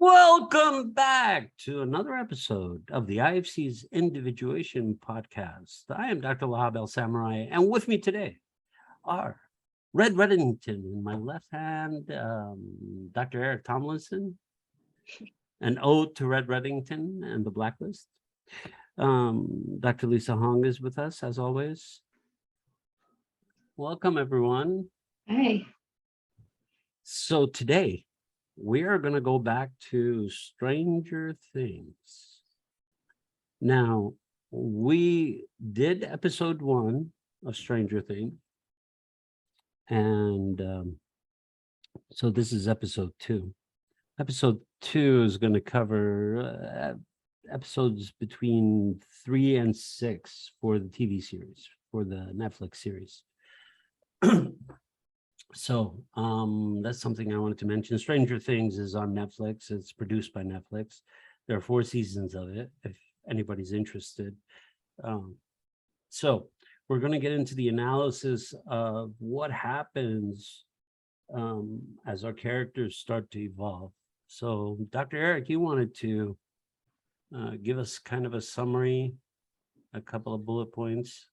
Welcome back to another episode of the IFC's Individuation podcast. I am Dr. Lahab Al-Samarrai, and with me today are Red Reddington in my left hand, Dr. Eric Tomlinson, an ode to Red Reddington and the Blacklist. Dr. Lisa Hong is with us, as always. Welcome, everyone. Hey. So today, we are going to go back to Stranger Things. Now, we did episode 1 of Stranger Things. And so this is episode 2. Episode 2 is going to cover episodes between 3 and 6 for the TV series, for the Netflix series. So that's something I wanted to mention. Stranger Things is on Netflix. It's produced by Netflix. There are 4 seasons of it, if anybody's interested. So we're going to get into the analysis of what happens as our characters start to evolve. So Dr. Eric, you wanted to give us kind of a summary, a couple of bullet points.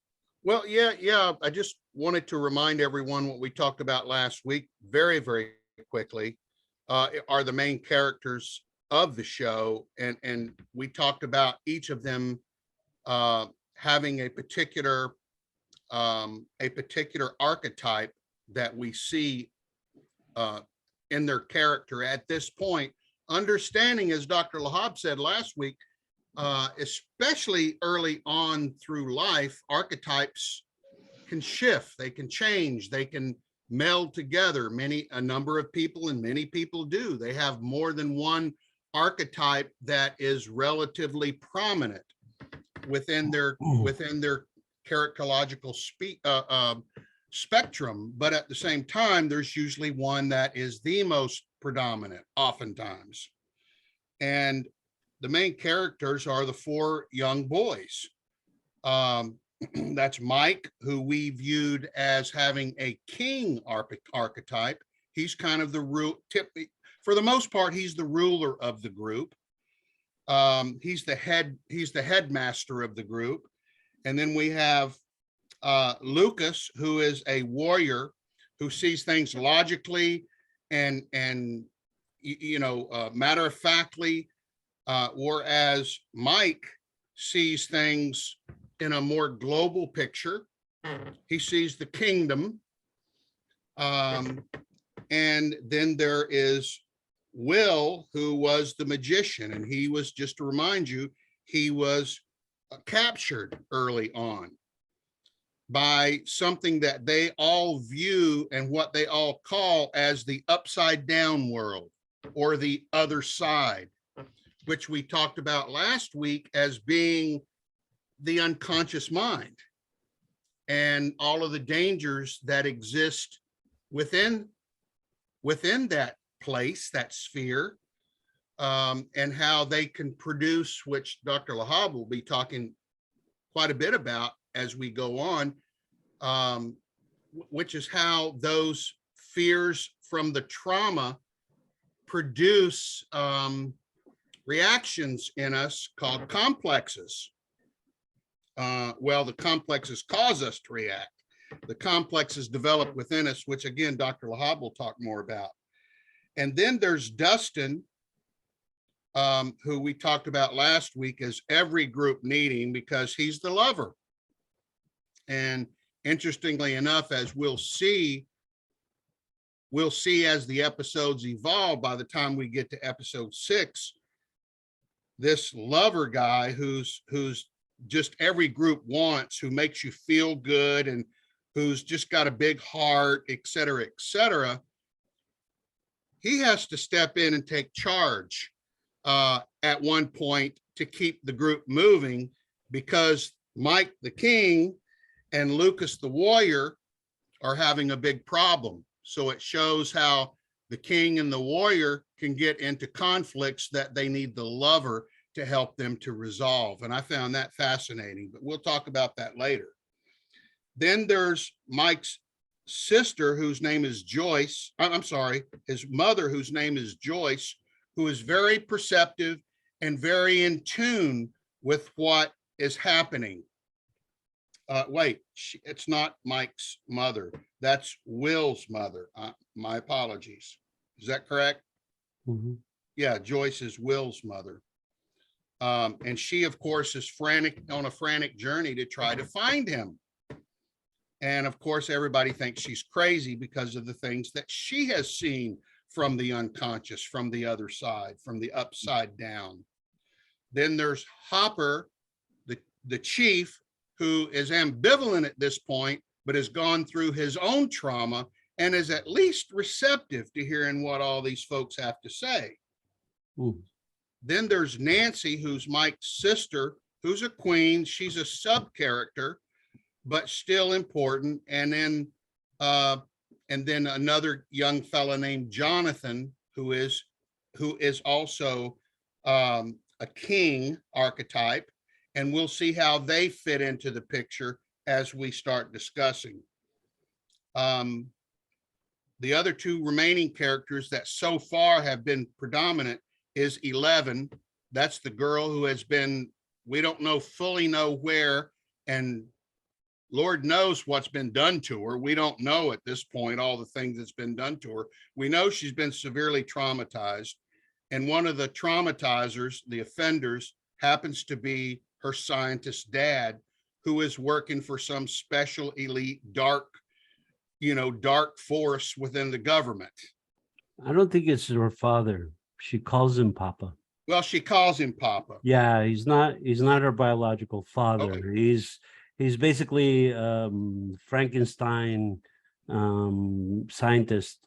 Well, yeah. I just wanted to remind everyone what we talked about last week very, very quickly, are the main characters of the show. And we talked about each of them having a particular archetype that we see in their character at this point. Understanding, as Dr. Lahab said last week, especially early on through life, archetypes can shift, they can change, they can meld together. A number of people, and many people do, they have more than one archetype that is relatively prominent within their characterological spectrum. But at the same time, there's usually one that is the most predominant oftentimes. And the main characters are the 4 young boys. That's Mike, who we viewed as having a king archetype. He's kind of the for the most part, he's the ruler of the group. He's the headmaster of the group. And then we have Lucas, who is a warrior who sees things logically and matter of factly. Whereas Mike sees things in a more global picture. He sees the kingdom. And then there is Will, who was the magician. And he was, just to remind you, he was captured early on by something that they all view and what they all call as the upside down world, or the other side, which we talked about last week as being the unconscious mind and all of the dangers that exist within that place, that sphere, and how they can produce, which Dr. Lahab will be talking quite a bit about as we go on, which is how those fears from the trauma produce reactions in us called complexes. Well, the complexes cause us to react. The complexes develop within us, which again, Dr. Lahab will talk more about. And then there's Dustin, who we talked about last week as every group needing, because he's the lover. And interestingly enough, as we'll see as the episodes evolve, by the time we get to episode 6, this lover guy who's just every group wants, who makes you feel good and who's just got a big heart, et cetera, he has to step in and take charge at one point to keep the group moving, because Mike the king and Lucas the warrior are having a big problem. So it shows how the king and the warrior can get into conflicts that they need the lover to help them to resolve. And I found that fascinating, but we'll talk about that later. Then there's Mike's sister, whose name is Joyce. I'm sorry, his mother, whose name is Joyce, who is very perceptive and very in tune with what is happening. Wait, it's not Mike's mother. That's Will's mother. My apologies. Is that correct? Mm-hmm. Yeah, Joyce is Will's mother. And she, of course, is on a frantic journey to try to find him. And of course, everybody thinks she's crazy because of the things that she has seen from the unconscious, from the other side, from the upside down. Then there's Hopper, the chief, who is ambivalent at this point, but has gone through his own trauma and is at least receptive to hearing what all these folks have to say. Mm. Then there's Nancy, who's Mike's sister, who's a queen. She's a sub character, but still important. And then another young fella named Jonathan, who is also a king archetype. And we'll see how they fit into the picture as we start discussing. The other two remaining characters that so far have been predominant is 11. That's the girl who has been, we don't fully know where, and Lord knows what's been done to her. We don't know at this point all the things that's been done to her. We know she's been severely traumatized. And one of the traumatizers, the offenders, happens to be her scientist dad, who is working for some special elite dark force within the government. I don't think it's her father. She calls him Papa. Well, she calls him Papa. Yeah, he's not her biological father. Okay. He's basically Frankenstein scientist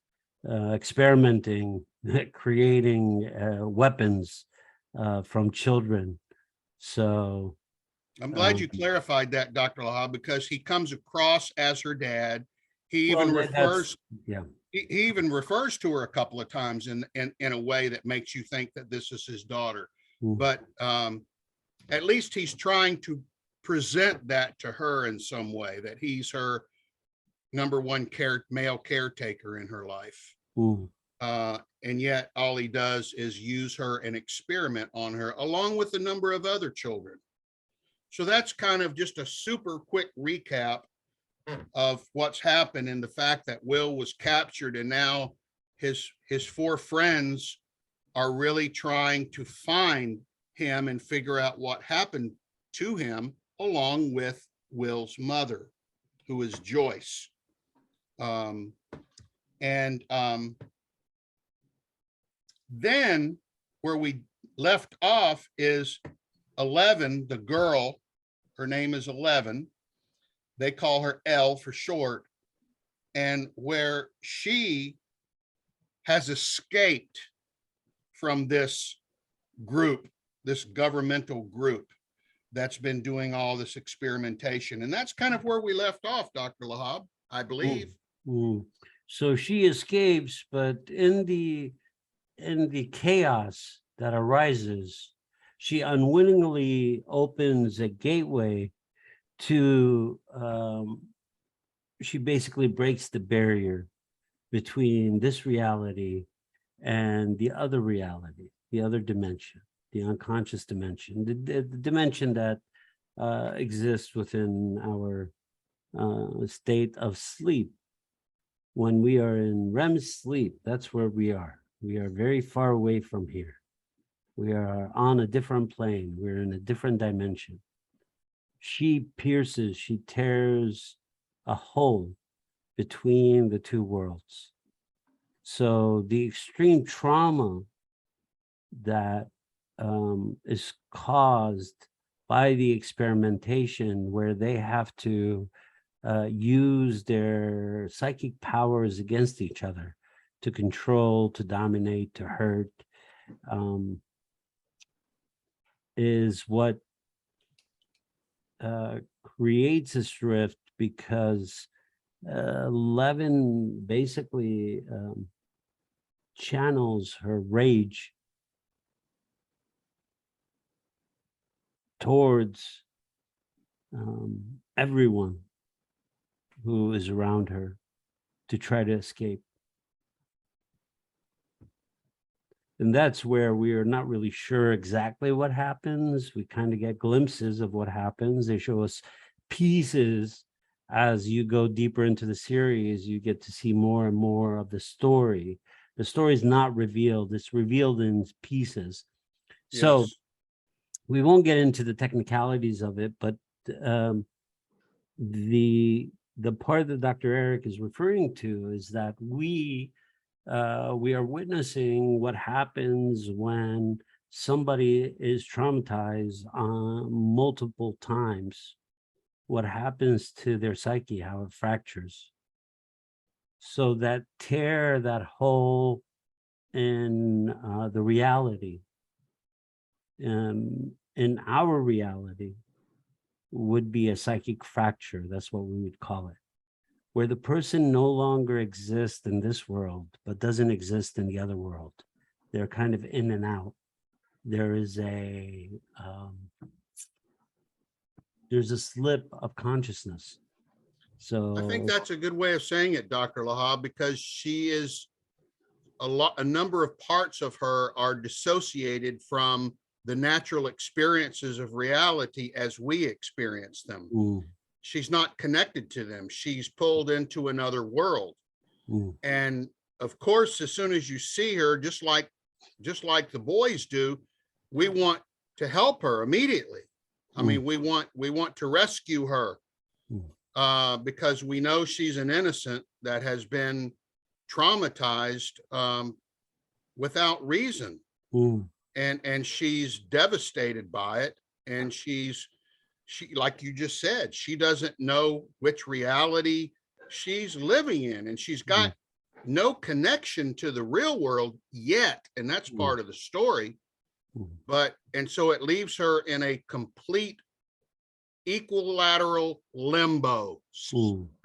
experimenting, creating weapons from children. So I'm glad you clarified that, Dr. Lahab, because he comes across as her dad. He even refers to her a couple of times in a way that makes you think that this is his daughter. Mm. But at least he's trying to present that to her in some way, that he's her number one male caretaker in her life. Mm. And yet all he does is use her and experiment on her, along with a number of other children. So that's kind of just a super quick recap of what's happened, and the fact that Will was captured, and now his four friends are really trying to find him and figure out what happened to him, along with Will's mother, who is Joyce. Then where we left off is 11, the girl. Her name is 11. They call her L for short. And where she has escaped from this group, this governmental group that's been doing all this experimentation. And that's kind of where we left off, Dr. Lahab, I believe. So she escapes, but in the chaos that arises, she unwittingly opens a gateway to, she basically breaks the barrier between this reality and the other reality, the other dimension, the unconscious dimension, the dimension that exists within our state of sleep. When we are in REM sleep, that's where we are. We are very far away from here. We are on a different plane. We're in a different dimension. She tears a hole between the two worlds. So the extreme trauma that is caused by the experimentation, where they have to use their psychic powers against each other to control, to dominate, to hurt, is what creates this rift, because 11 basically channels her rage towards everyone who is around her to try to escape. And that's where we are not really sure exactly what happens. We kind of get glimpses of what happens. They show us pieces. As you go deeper into the series, you get to see more and more of the story. The story is not revealed, it's revealed in pieces. So Yes. we won't get into the technicalities of it, but the part that Dr. Eric is referring to is that we are witnessing what happens when somebody is traumatized multiple times, what happens to their psyche, how it fractures. So that tear, that hole in the reality, in our reality, would be a psychic fracture. That's what we would call it, where the person no longer exists in this world, but doesn't exist in the other world. They're kind of in and out. There is there's a slip of consciousness. So I think that's a good way of saying it, Dr. Lahab, because she is a number of parts of her are dissociated from the natural experiences of reality as we experience them. She's not connected to them. She's pulled into another world. And of course, as soon as you see her, just like the boys do, we want to help her immediately. I mean, we want to rescue her because we know she's an innocent that has been traumatized without reason. And she's devastated by it. And she, like you just said, she doesn't know which reality she's living in, and she's got no connection to the real world yet. And that's part of the story. And so it leaves her in a complete equilateral limbo.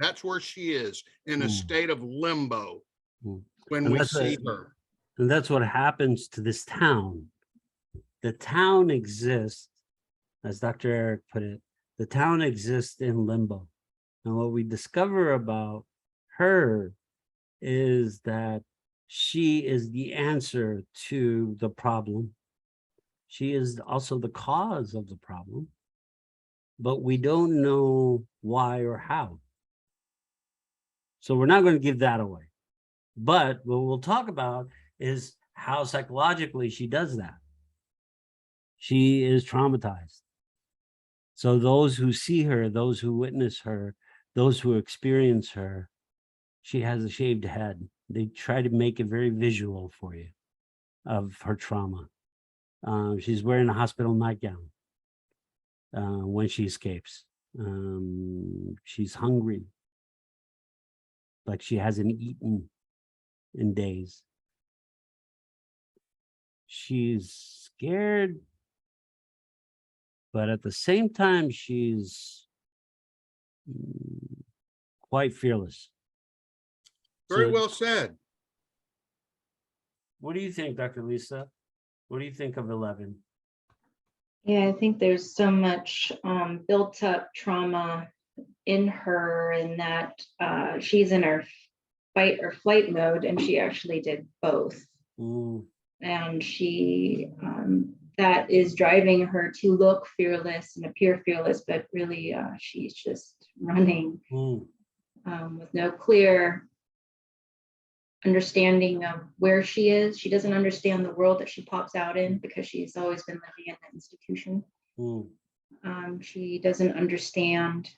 That's where she is, in a state of limbo when we see her. And that's what happens to this town. The town exists, as Dr. Eric put it, the town exists in limbo. And what we discover about her is that she is the answer to the problem. She is also the cause of the problem, but we don't know why or how. So we're not going to give that away. But what we'll talk about is how psychologically she does that. She is traumatized. So those who see her, those who witness her, those who experience her, she has a shaved head. They try to make it very visual for you of her trauma. She's wearing a hospital nightgown when she escapes. She's hungry, like she hasn't eaten in days. She's scared, but at the same time, she's quite fearless. Very well said. What do you think, Dr. Lisa? What do you think of 11? Yeah, I think there's so much built up trauma in her, and that she's in her fight or flight mode, and she actually did both. And she that is driving her to look fearless and appear fearless, but really she's just running with no clear understanding of where she is. She doesn't understand the world that she pops out in because she's always been living in an institution. She doesn't understand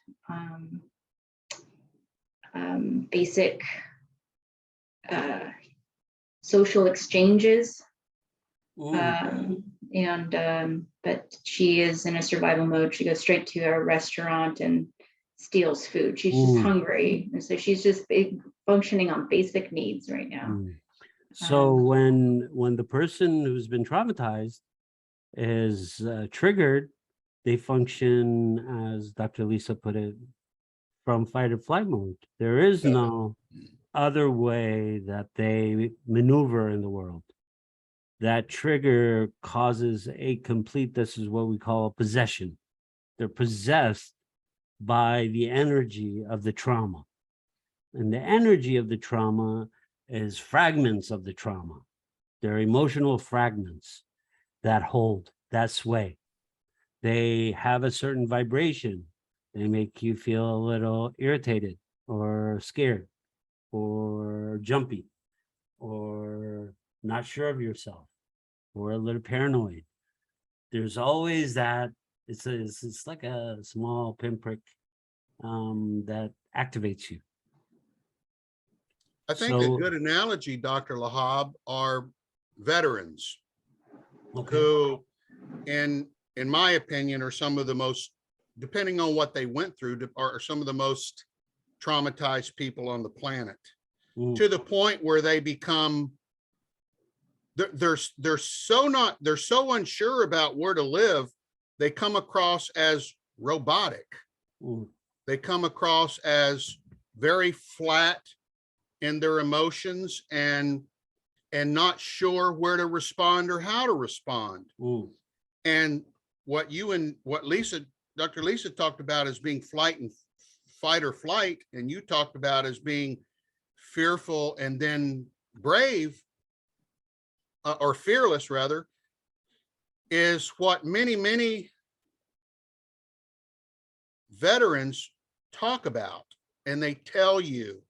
basic social exchanges. But she is in a survival mode. She goes straight to a restaurant and steals food. She's just hungry, and so she's just functioning on basic needs right now. So when the person who's been traumatized is triggered, they function, as Dr. Lisa put it, from fight or flight mode. There is no other way that they maneuver in the world. That trigger causes a complete, this is what we call possession. They're possessed by the energy of the trauma. And the energy of the trauma is fragments of the trauma. They're emotional fragments that hold, that sway. They have a certain vibration. They make you feel a little irritated or scared or jumpy or not sure of yourself or a little paranoid. There's always that. It's like a small pinprick that activates you. I think a So- good analogy, Dr. Lahab, are veterans Okay. who, in my opinion, are some of the most, depending on what they went through, are some of the most traumatized people on the planet, Mm, to the point where they become they're so unsure about where to live. They come across as robotic. mm, They come across as very flat in their emotions and not sure where to respond or how to respond. mm, And what Dr. Lisa talked about as being fight or flight, and you talked about as being fearful and then brave, or fearless rather, is what many veterans talk about. And they tell you,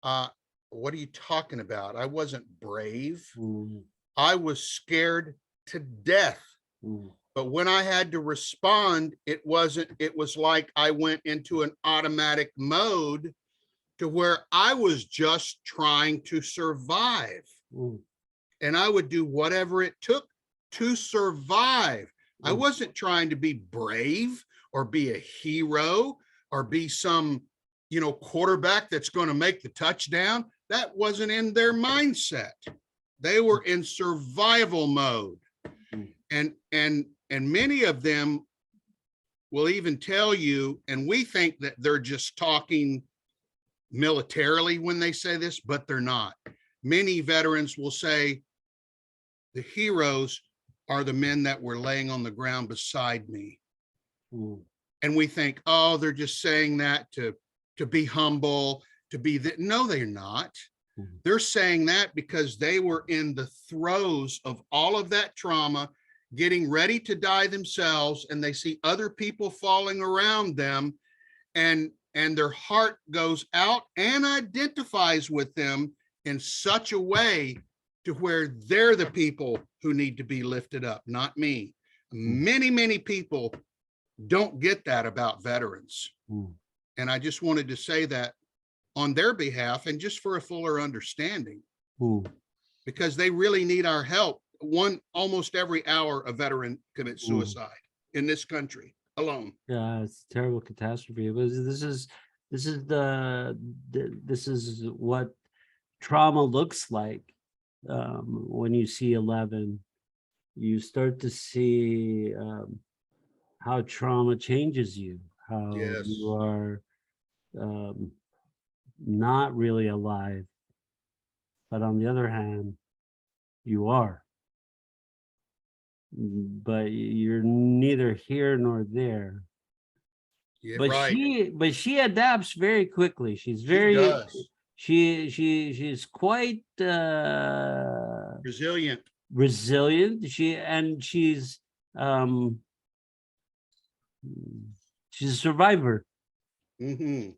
what are you talking about? I wasn't brave. mm, I was scared to death. mm, But when I had to respond, it was like I went into an automatic mode to where I was just trying to survive. mm, And I would do whatever it took to survive. I Mm. wasn't trying to be brave or be a hero or be some, quarterback that's going to make the touchdown. That wasn't in their mindset. They were in survival mode. Mm. And many of them will even tell you, and we think that they're just talking militarily when they say this, but they're not. Many veterans will say, the heroes are the men that were laying on the ground beside me. mm, And we think, oh, they're just saying that to be humble, to be that. No, they're not. Mhm. They're saying that because they were in the throes of all of that trauma, getting ready to die themselves, and they see other people falling around them, and their heart goes out and identifies with them in such a way to where they're the people who need to be lifted up, not me. Many people don't get that about veterans. mm. And I just wanted to say that on their behalf, and just for a fuller understanding, Mm. because they really need our help. Almost every hour, a veteran commits suicide in this country alone. Yeah, it's a terrible catastrophe. It was, this is this is what trauma looks like. When you see 11, you start to see how trauma changes you, how Yes. you are not really alive, but on the other hand, you are. But you're neither here nor there. Yeah, But right. she adapts very quickly. She's She very does. she's quite Resilient. resilient. Um she's a survivor. Hmm.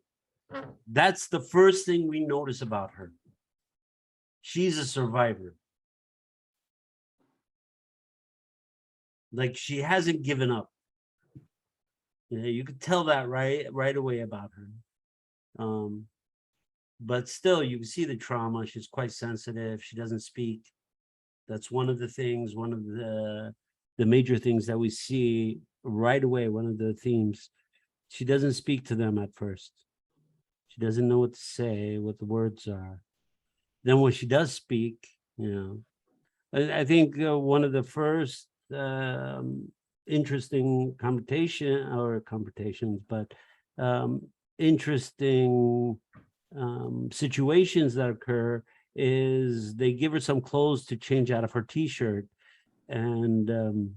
That's the first thing we notice about her. She's a survivor. Like, she hasn't given up. You could tell that right away about her. But still, you can see the trauma. She's quite sensitive. She doesn't speak. That's one of the things, one of the major things that we see right away, one of the themes. She doesn't speak to them at first. She doesn't know what to say, what the words are. Then when she does speak, I think one of the first interesting interesting situations that occur is they give her some clothes to change out of her t-shirt, and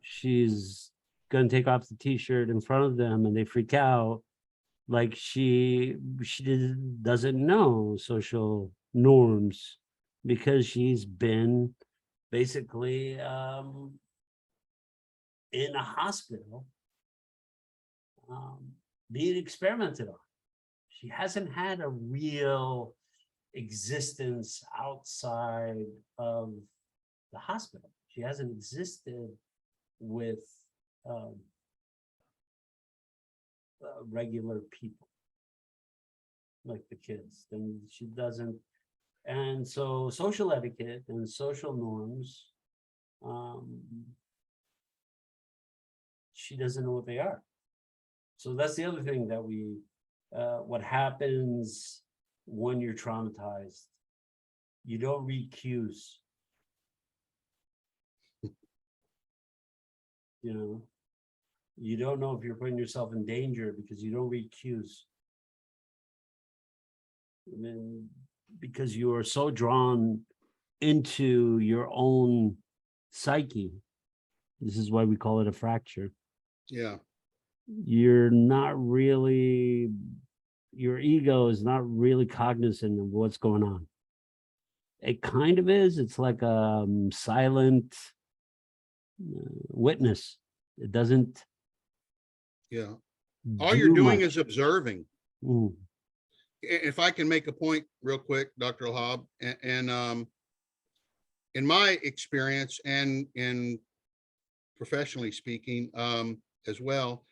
she's going to take off the t-shirt in front of them, and they freak out, like she doesn't know social norms, because she's been basically in a hospital being experimented on. She hasn't had a real existence outside of the hospital. She hasn't existed with regular people like the kids. And she doesn't. And so social etiquette and social norms, she doesn't know what they are. So that's the other thing that what happens when you're traumatized, you don't read cues. You know, you don't know if you're putting yourself in danger because you don't read cues. And then because you are so drawn into your own psyche, this is why we call it a fracture. Yeah. You're not really, your ego is not really cognizant of what's going on. It kind of is. It's like a silent witness. It doesn't. Yeah. All you're doing is observing. Mm. If I can make a point real quick, Dr. Lahab, and in my experience and in professionally speaking as well,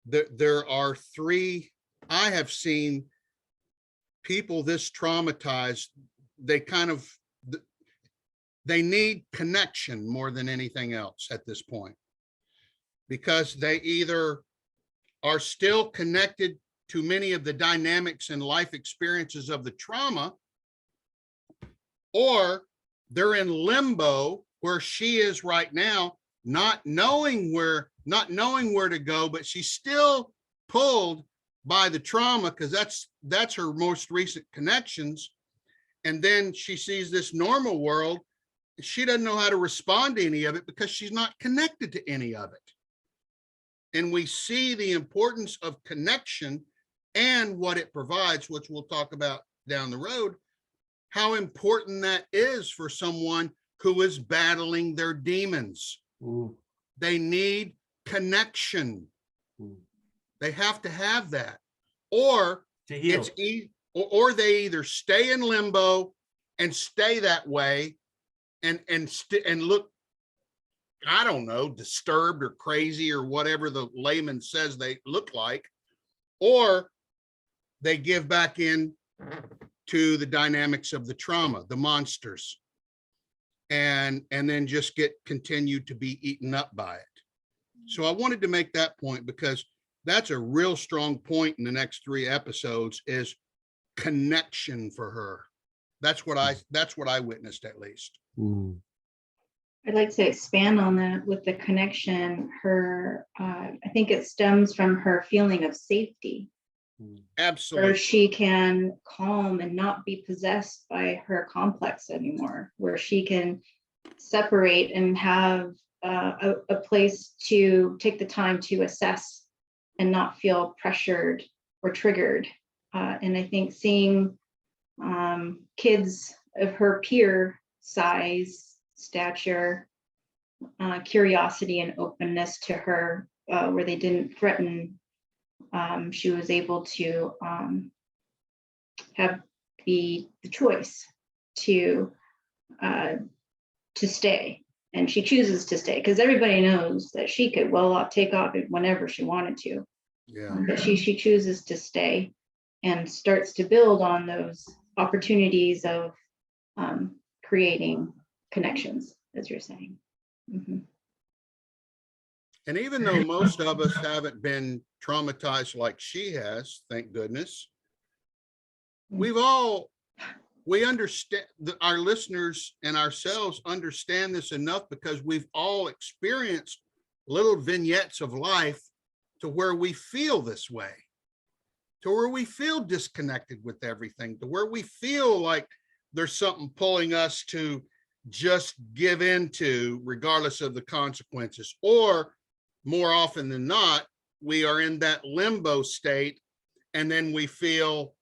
there are three. I have seen people this traumatized. They need connection more than anything else at this point, because they either are still connected to many of the dynamics and life experiences of the trauma, or they're in limbo where she is right now, not knowing where to go, but she's still pulled by the trauma because that's her most recent connections. And then she sees this normal world. She doesn't know how to respond to any of it because she's not connected to any of it. And we see the importance of connection and what it provides, which we'll talk about down the road, how important that is for someone who is battling their demons. Ooh. They need connection. Ooh. They have to have that, or To heal. Or they either stay in limbo and stay that way and look, I don't know, disturbed or crazy or whatever the layman says they look like, or they give back in to the dynamics of the trauma, the monsters, and then just continue to be eaten up by it. So I wanted to make that point because that's a real strong point in the next 3 episodes is connection for her. That's what I witnessed, at least. Mm. I'd like to expand on that with the connection. I think it stems from her feeling of safety. Absolutely. Where she can calm and not be possessed by her complex anymore, where she can separate and have a place to take the time to assess and not feel pressured or triggered. And I think seeing kids of her peer size, stature, curiosity and openness to her, where they didn't threaten, she was able to have the choice to stay, and she chooses to stay because everybody knows that she could take off whenever she wanted to. Yeah. But she chooses to stay and starts to build on those opportunities of creating connections, as you're saying. Mm-hmm. And even though most of us haven't been traumatized like she has, thank goodness, we understand, our listeners and ourselves understand this enough because we've all experienced little vignettes of life to where we feel this way, to where we feel disconnected with everything, to where we feel like there's something pulling us to just give into regardless of the consequences. Or more often than not, we are in that limbo state, and then we feel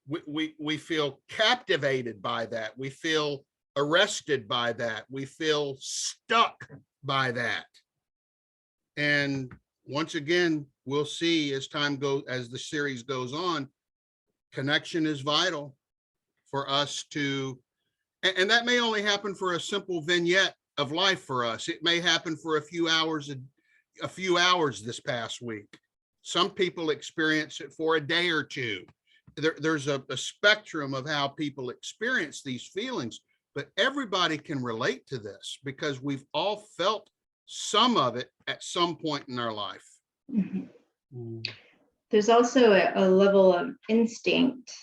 we feel captivated by that. We feel arrested by that. We feel stuck by that. And once again, we'll see as as the series goes on, connection is vital for us to, and that may only happen for a simple vignette of life for us. It may happen for a few hours this past week. Some people experience it for a day or two. There's a spectrum of how people experience these feelings, but everybody can relate to this because we've all felt some of it at some point in our life. Mhm. Mm. There's also a level of instinct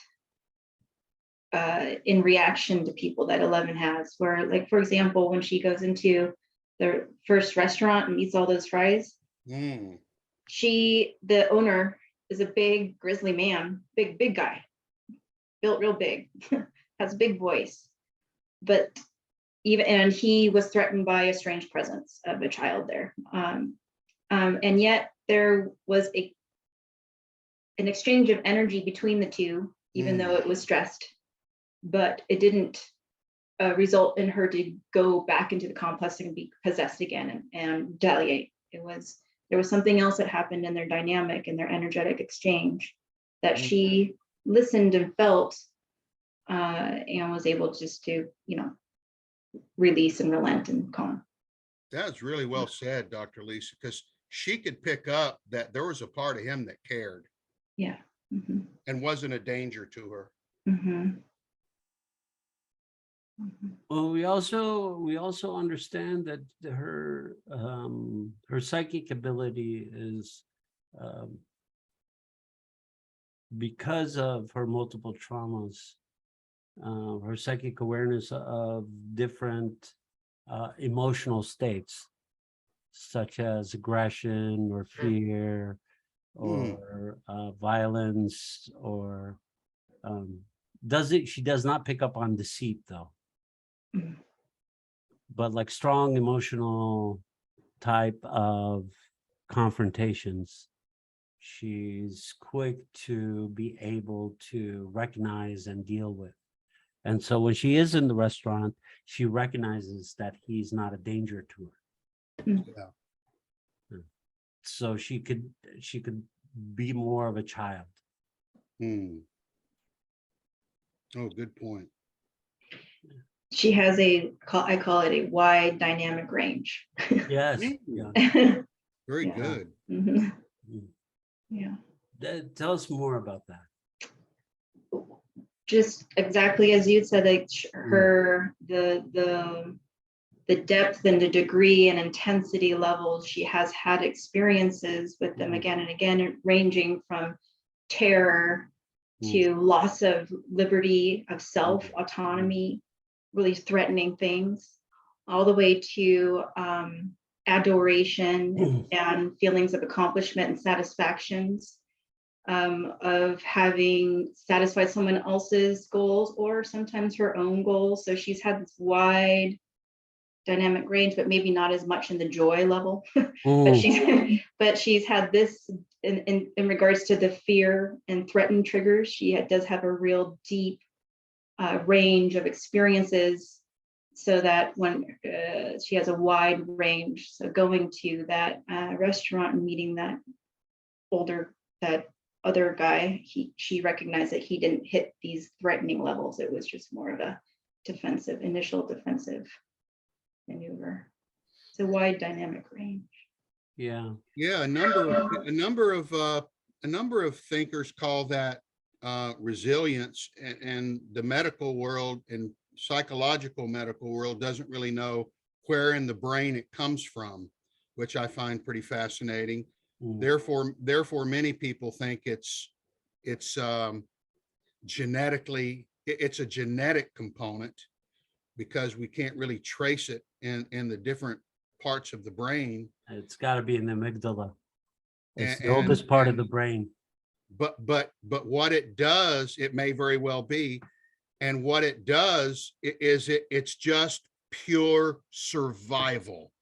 in reaction to people that 11 has, where, like, for example, when she goes into the first restaurant and eats all those fries, Mm. the owner is a big grizzly man, big guy, built real big, has a big voice, but and he was threatened by a strange presence of a child there, and yet there was an exchange of energy between the two, even though it was stressed, but it didn't result in her to go back into the complex and be possessed again and retaliate. There was something else that happened in their dynamic and their energetic exchange that she listened and felt, and was able just to, release and relent and calm. That's really well said, Dr. Lisa, because she could pick up that there was a part of him that cared. Yeah. Mm-hmm. And wasn't a danger to her. Mm-hmm. Mm-hmm. Well, we also understand that her psychic ability is, because of her multiple traumas, her psychic awareness of different emotional states, such as aggression or fear or violence, or she does not pick up on deceit though. Mm. But like strong emotional type of confrontations, she's quick to be able to recognize and deal with. And so when she is in the restaurant, she recognizes that he's not a danger to her. Mm. Yeah. So she could be more of a child. Oh, good point. She has I call it a wide dynamic range. Yes. Yeah. Yeah. Very Yeah. good. Mm-hmm. Mm. Yeah. Tell us more about that. Just exactly as you said, like her, the depth and the degree and intensity levels, she has had experiences with them again and again, ranging from terror to loss of liberty, of self, autonomy, really threatening things, all the way to adoration and feelings of accomplishment and satisfactions, of having satisfied someone else's goals or sometimes her own goals. So she's had this wide dynamic range, but maybe not as much in the joy level. but she's had this in regards to the fear and threatened triggers. She does have a real deep range of experiences, so that when she has a wide range. So going to that restaurant and meeting that other guy, she recognized that he didn't hit these threatening levels. It was just more of a initial defensive maneuver. It's a wide dynamic range. Yeah. Yeah, a number of thinkers call that resilience, and the medical world and psychological medical world doesn't really know where in the brain it comes from, which I find pretty fascinating. Therefore, many people think it's genetically, it's a genetic component, because we can't really trace it in the different parts of the brain. It's got to be in the amygdala. It's the And- oldest part of and- the brain. But what it does, it may very well be, and what it does is it's just pure survival.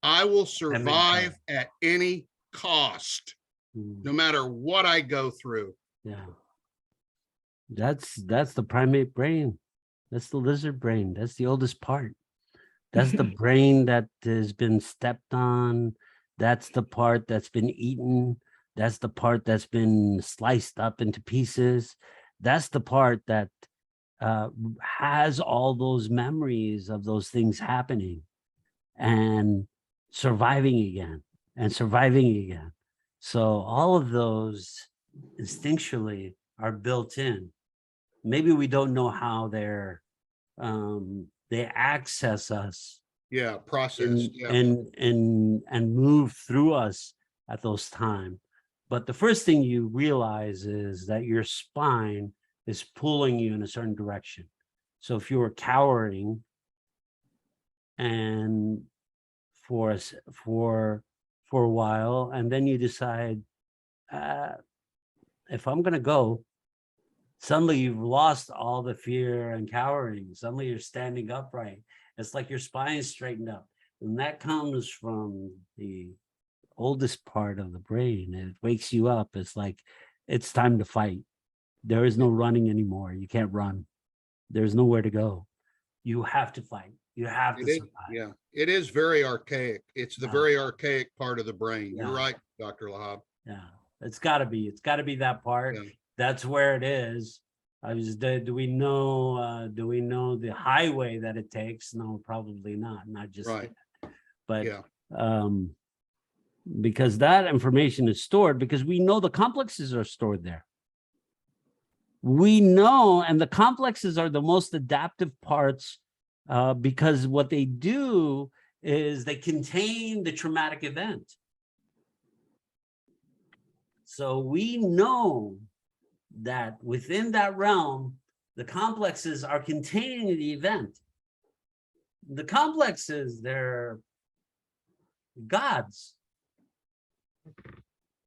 I will survive at any cost, no matter what I go through. Yeah. That's the primate brain. That's the lizard brain. That's the oldest part. That's the brain that has been stepped on. That's the part that's been eaten. That's the part that's been sliced up into pieces. That's the part that has all those memories of those things happening and surviving again and surviving again. So all of those instinctually are built in. Maybe we don't know how they access us Yeah, process. and Yeah. and move through us at those times. But the first thing you realize is that your spine is pulling you in a certain direction. So if you were cowering and for a while, and then you decide, if I'm going to go, suddenly you've lost all the fear and cowering. Suddenly you're standing upright. It's like your spine is straightened up. And that comes from the oldest part of the brain. It wakes you up. It's like, it's time to fight. There is no running anymore. You can't run. There's nowhere to go. You have to fight. You have to survive. Yeah, it is very archaic. It's the very archaic part of the brain. You're right, Dr. Lahab. Yeah, it's got to be. It's got to be that part. Yeah. That's where it is. Do we know the highway that it takes? No, probably not. Not just Right. yet. But Yeah. because that information is stored, because we know the complexes are stored there. We know, and the complexes are the most adaptive parts, because what they do is they contain the traumatic event. So we know that within that realm, the complexes are containing the event. The complexes, they're gods,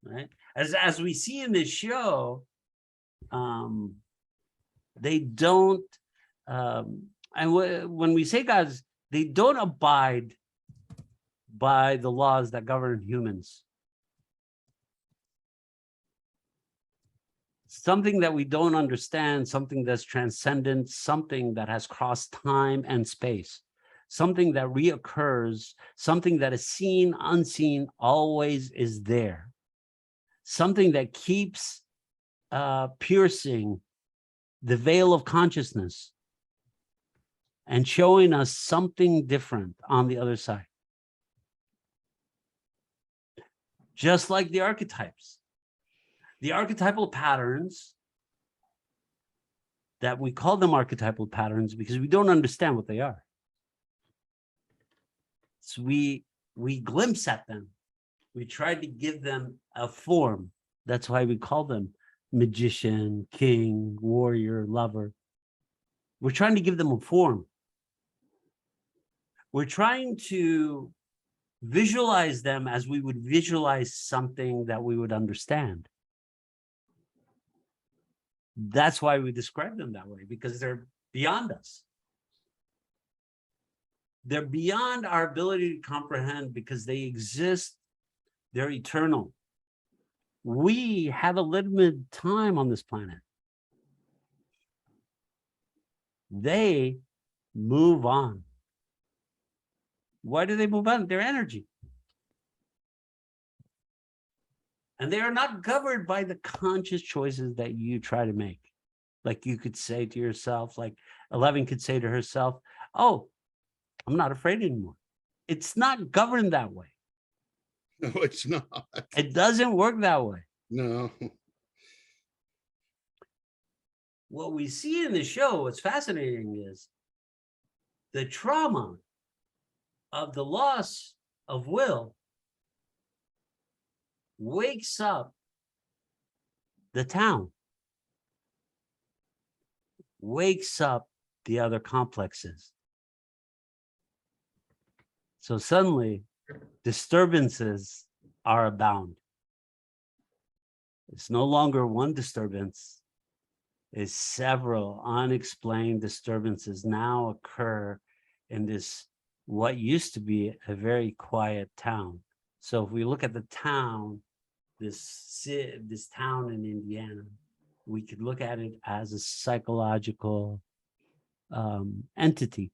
right? As we see in this show, they don't, and when we say gods, they don't abide by the laws that govern humans. Something that we don't understand, something that's transcendent, something that has crossed time and space, something that reoccurs, something that is seen, unseen, always is there. Something that keeps piercing the veil of consciousness and showing us something different on the other side. Just like the archetypes. The archetypal patterns, that we call them archetypal patterns because we don't understand what they are. So we glimpse at them. We try to give them a form. That's why we call them magician, king, warrior, lover. We're trying to give them a form. We're trying to visualize them as we would visualize something that we would understand. That's why we describe them that way, because they're beyond us. They're beyond our ability to comprehend because they exist. They're eternal. We have a limited time on this planet. They move on. Why do they move on? Their energy. And they are not governed by the conscious choices that you try to make. Like you could say to yourself, like 11 could say to herself, oh, I'm not afraid anymore. It's not governed that way. No, it's not. It doesn't work that way. No. What we see in the show, what's fascinating is the trauma of the loss of will wakes up the town, wakes up the other complexes. So suddenly disturbances are abound. It's no longer one disturbance. It's several unexplained disturbances now occur in this, what used to be a very quiet town. So if we look at the town, this town in Indiana, we could look at it as a psychological entity,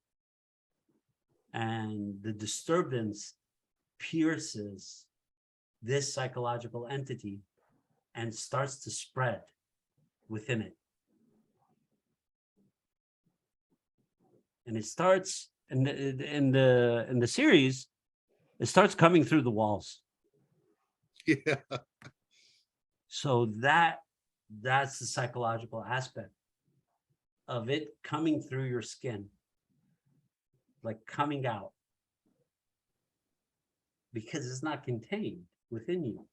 and the disturbance pierces this psychological entity and starts to spread within it. And it starts in the series, it starts coming through the walls. Yeah. So that's the psychological aspect of it coming through your skin, like coming out, because it's not contained within you.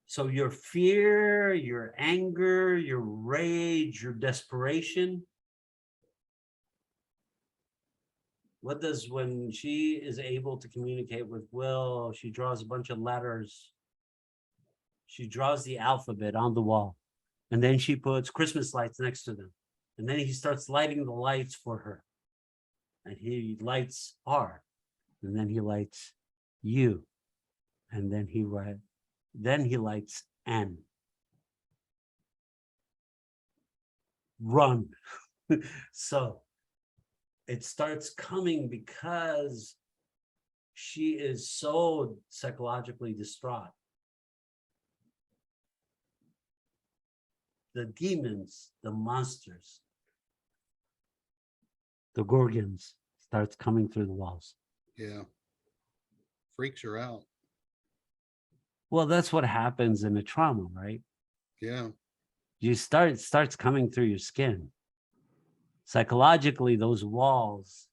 So your fear, your anger, your rage, your desperation. What does, when she is able to communicate with Will, she draws a bunch of letters. She draws the alphabet on the wall, and then she puts Christmas lights next to them. And then he starts lighting the lights for her. And he lights R, and then he lights U, and then he lights N. Run. So it starts coming because she is so psychologically distraught. The demons, the monsters, the Gorgons starts coming through the walls. Yeah. Freaks her out. Well, that's what happens in a trauma, right? Yeah. It starts coming through your skin. Psychologically, those walls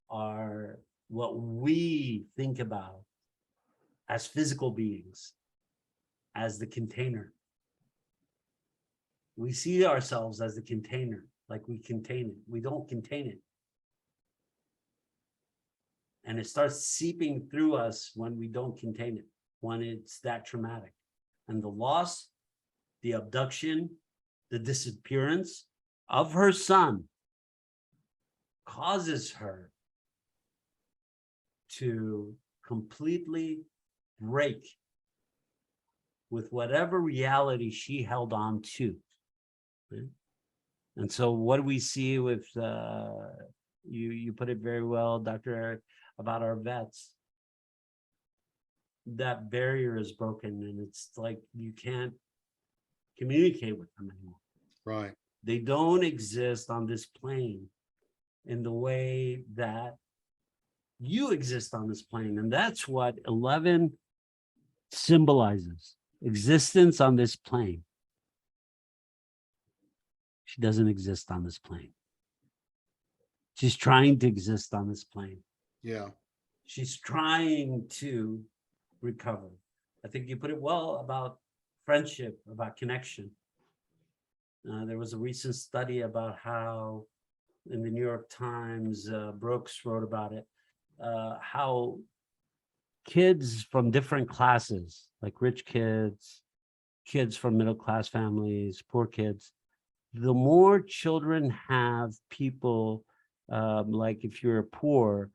are what we think about as physical beings, as the container. We see ourselves as the container, like we contain it. We don't contain it. And it starts seeping through us when we don't contain it, when it's that traumatic. And the loss, the abduction, the disappearance of her son causes her to completely break with whatever reality she held on to. Right? And so what do we see with, you put it very well, Dr. Eric, about our vets? That barrier is broken, and it's like you can't communicate with them anymore. Right. They don't exist on this plane in the way that you exist on this plane. And that's what 11 symbolizes: existence on this plane. She doesn't exist on this plane. She's trying to exist on this plane. Yeah. She's trying to recover. I think you put it well about friendship, about connection. There was a recent study about how, in the New York Times, Brooks wrote about it, how kids from different classes, like rich kids, kids from middle class families, poor kids, the more children have people, like if you're poor,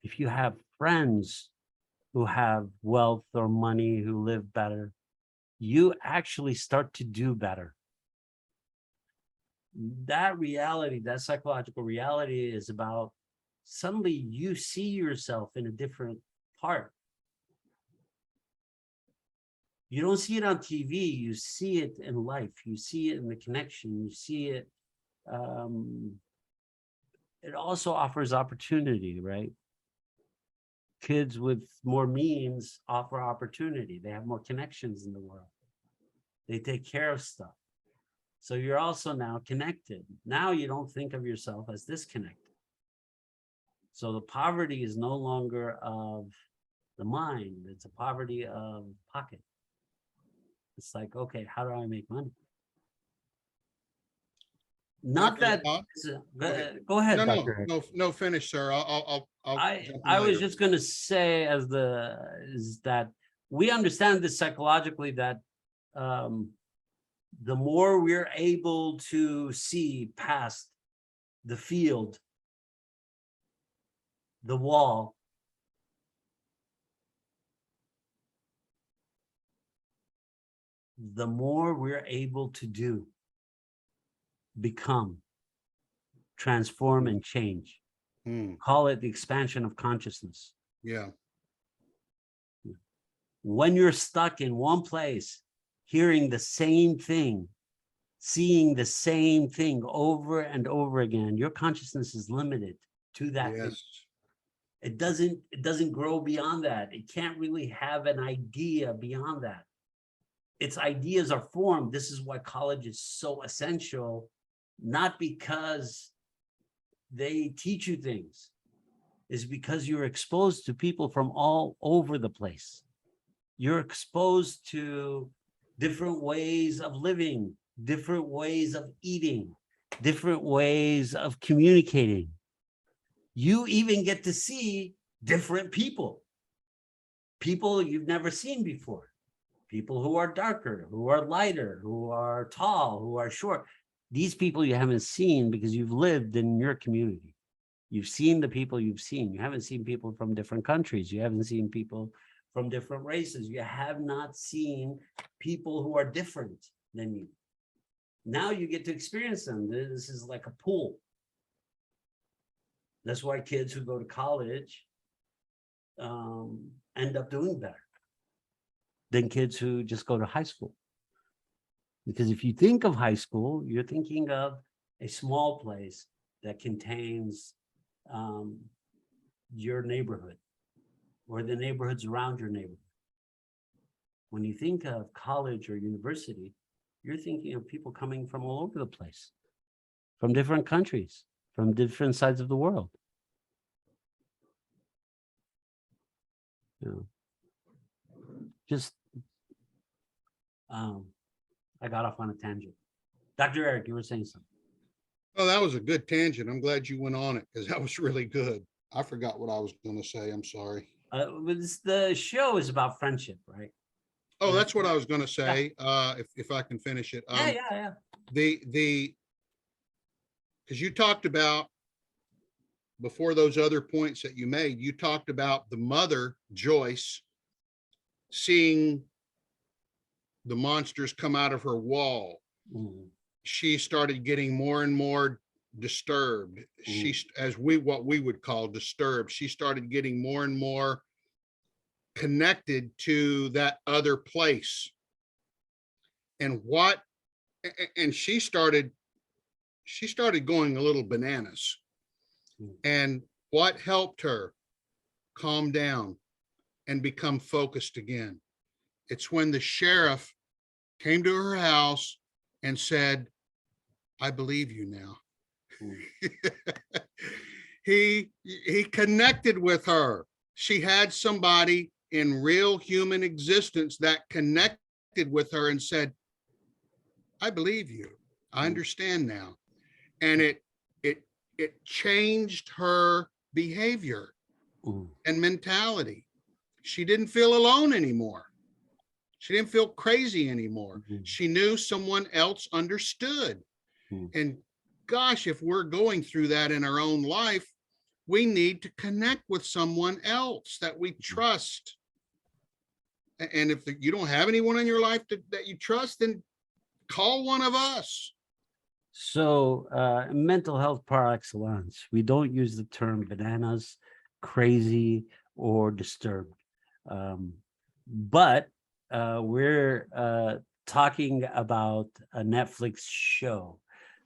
if you have friends who have wealth or money, who live better, you actually start to do better. That reality, that psychological reality, is about suddenly you see yourself in a different part. You don't see it on TV, you see it in life, you see it in the connection, you see it. It also offers opportunity, right? Kids with more means offer opportunity. They have more connections in the world. They take care of stuff. So you're also now connected. Now you don't think of yourself as disconnected. So the poverty is no longer of the mind. It's a poverty of pocket. It's like, okay, how do I make money? Not Dr. that. Lahab? Go ahead, No, Dr. no, finish, sir. I'll jump in I was later. just going to say, is that we understand this psychologically, that the more we're able to see past the field, the wall, the more we're able to do, become, transform, and change. Call it the expansion of consciousness. Yeah. When you're stuck in one place, hearing the same thing, seeing the same thing over and over again, your consciousness is limited to that thing. Yes. It doesn't grow beyond that. It can't really have an idea beyond that. Its ideas are formed. This is why college is so essential, not because they teach you things, is because you're exposed to people from all over the place. You're exposed to different ways of living, different ways of eating, different ways of communicating. You even get to see different people you've never seen before, people who are darker, who are lighter, who are tall, who are short. These people you haven't seen because you've lived in your community. You've seen the people you've seen. You haven't seen people from different countries. You haven't seen people from different races. You have not seen people who are different than you. Now you get to experience them. This is like a pool. That's why kids who go to college end up doing better than kids who just go to high school. Because if you think of high school, you're thinking of a small place that contains your neighborhood or the neighborhoods around your neighborhood. When you think of college or university, you're thinking of people coming from all over the place, from different countries, from different sides of the world. You know, just, I got off on a tangent. Dr. Eric, you were saying something. Oh, that was a good tangent. I'm glad you went on it because that was really good. I forgot what I was going to say. I'm sorry. The show is about friendship, right? Oh, that's what I was going to say. If I can finish it. Yeah. Because you talked about, before those other points that you made, you talked about the mother, Joyce, seeing the monsters come out of her wall. She started getting more and more disturbed. What we would call disturbed. She started getting more and more connected to that other place. And she started going a little bananas. And what helped her calm down and become focused again? It's when the sheriff came to her house and said, I believe you now. He connected with her. She had somebody in real human existence that connected with her and said, I believe you. I understand now. And it changed her behavior and mentality. She didn't feel alone anymore. She didn't feel crazy anymore. She knew someone else understood. And gosh, if we're going through that in our own life, we need to connect with someone else that we trust. And if you don't have anyone in your life that you trust, then call one of us. So mental health par excellence, we don't use the term bananas, crazy, or disturbed. But we're talking about a Netflix show.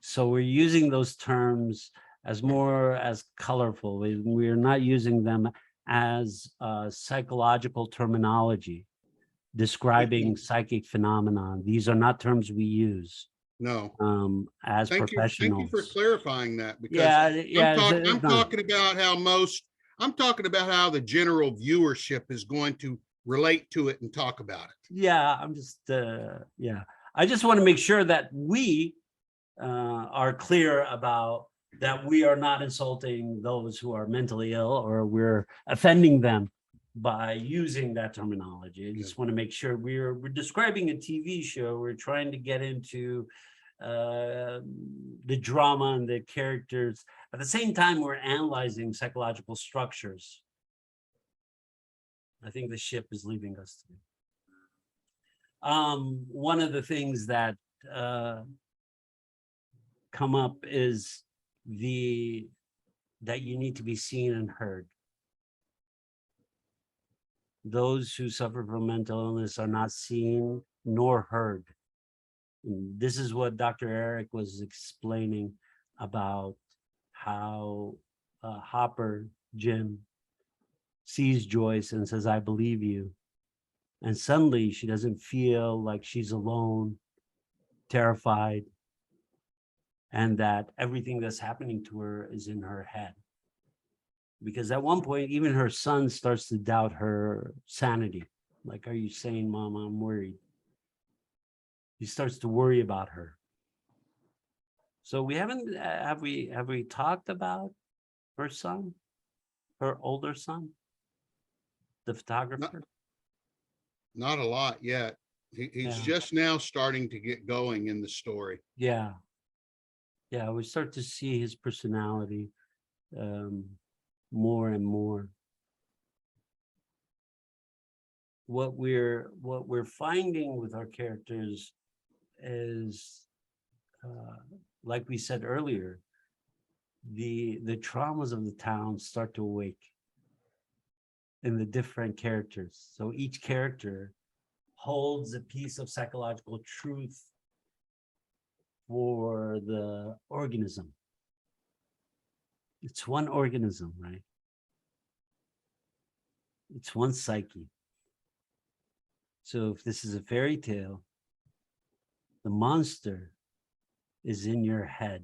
So we're using those terms as more as colorful. We're not using them as psychological terminology describing psychic phenomenon. These are not terms we use. No. As professionals. Thank you for clarifying that, because I'm talking about how the general viewership is going to relate to it and talk about it. Yeah, I just want to make sure that we are clear about that. We are not insulting those who are mentally ill, or we're offending them by using that terminology. I just want to make sure we're describing a TV show. We're trying to get into the drama and the characters. At the same time, we're analyzing psychological structures. I think the ship is leaving us today. One of the things that come up is that you need to be seen and heard. Those who suffer from mental illness are not seen nor heard. And this is what Dr. Eric was explaining about how Hopper, Jim, sees Joyce and says, I believe you. And suddenly she doesn't feel like she's alone, terrified, and that everything that's happening to her is in her head. Because at one point, even her son starts to doubt her sanity. Like, are you saying, Mom, I'm worried? He starts to worry about her. So we haven't, have we talked about her son, her older son, the photographer? Not a lot yet. He's Yeah. just now starting to get going in the story. Yeah. Yeah, we start to see his personality more and more. What we're finding with our characters is, like we said earlier, the traumas of the town start to awake in the different characters. So each character holds a piece of psychological truth for the organism. It's one organism, right? It's one psyche. So if this is a fairy tale, the monster is in your head.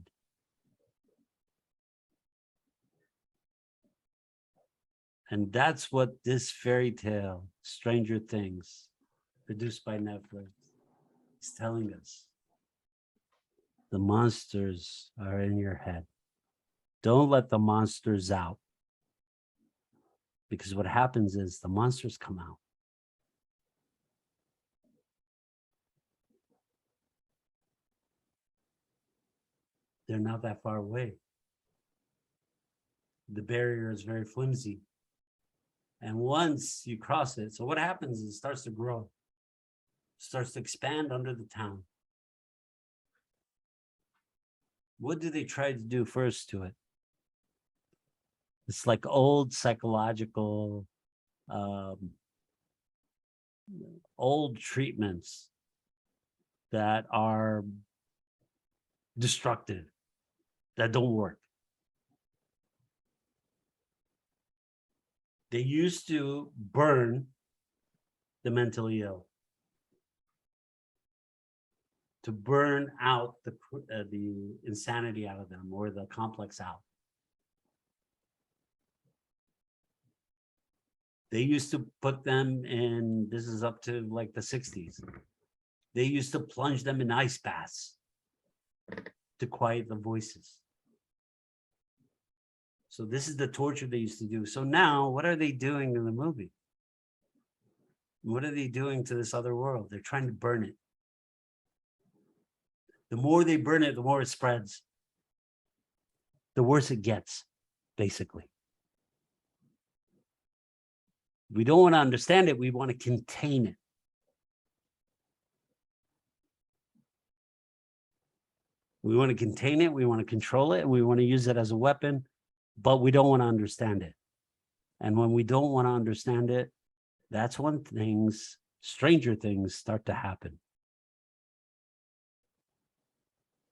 And that's what this fairy tale, Stranger Things, produced by Netflix, is telling us. The monsters are in your head. Don't let the monsters out. Because what happens is the monsters come out. They're not that far away. The barrier is very flimsy. And once you cross it, so what happens is it starts to grow, starts to expand under the town. What do they try to do first to it? It's like old psychological, old treatments that are destructive, that don't work. They used to burn the mentally ill, to burn out the insanity out of them, or the complex out. They used to put them in, this is up to like the 60s. They used to plunge them in ice baths to quiet the voices. So this is the torture they used to do. So now what are they doing in the movie? What are they doing to this other world? They're trying to burn it. The more they burn it, the more it spreads. The worse it gets, basically. We don't want to understand it. We want to contain it. We want to contain it. We want to control it. And we want to use it as a weapon, but we don't want to understand it. And when we don't want to understand it, that's when things, stranger things, start to happen.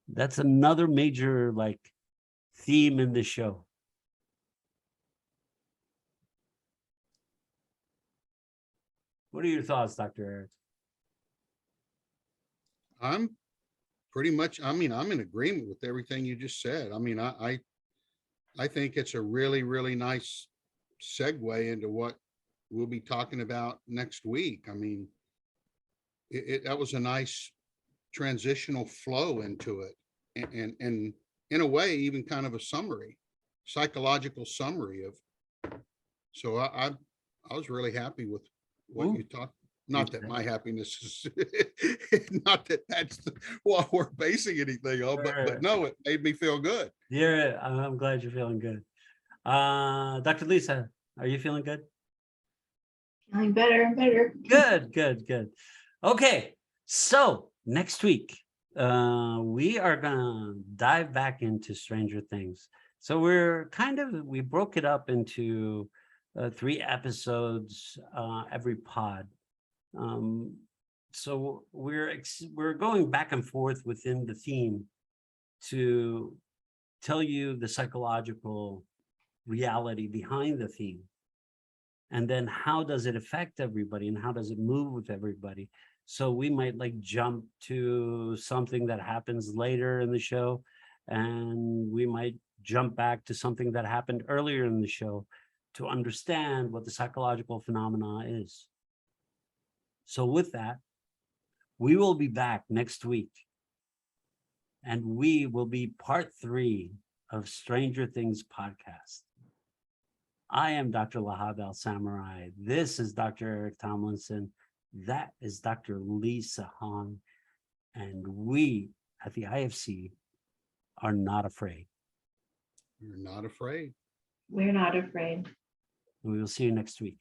That's another major theme in the show. What are your thoughts, Dr. Eric? I'm pretty much, I'm in agreement with everything you just said. I think it's a really, really nice segue into what we'll be talking about next week. That was a nice transitional flow into it, and in a way, even kind of a summary, psychological summary of. So I was really happy with what you talked. Not that my happiness is, not that that's what we're basing anything on, but no, it made me feel good. Yeah, I'm glad you're feeling good. Dr. Lisa, are you feeling good? Feeling better and better. Good. Okay, so next week, we are gonna dive back into Stranger Things. So we broke it up into 3 episodes every pod. Um, so we're going back and forth within the theme to tell you the psychological reality behind the theme. And then how does it affect everybody and how does it move with everybody? So we might like jump to something that happens later in the show, and we might jump back to something that happened earlier in the show to understand what the psychological phenomena is. So with that, we will be back next week, and we will be part 3 of Stranger Things podcast. I am Dr. Lahab Al-Samarrai. This is Dr. Eric Tomlinson. That is Dr. Lisa Hong. And we at the IFC are not afraid. You're not afraid. We're not afraid. We will see you next week.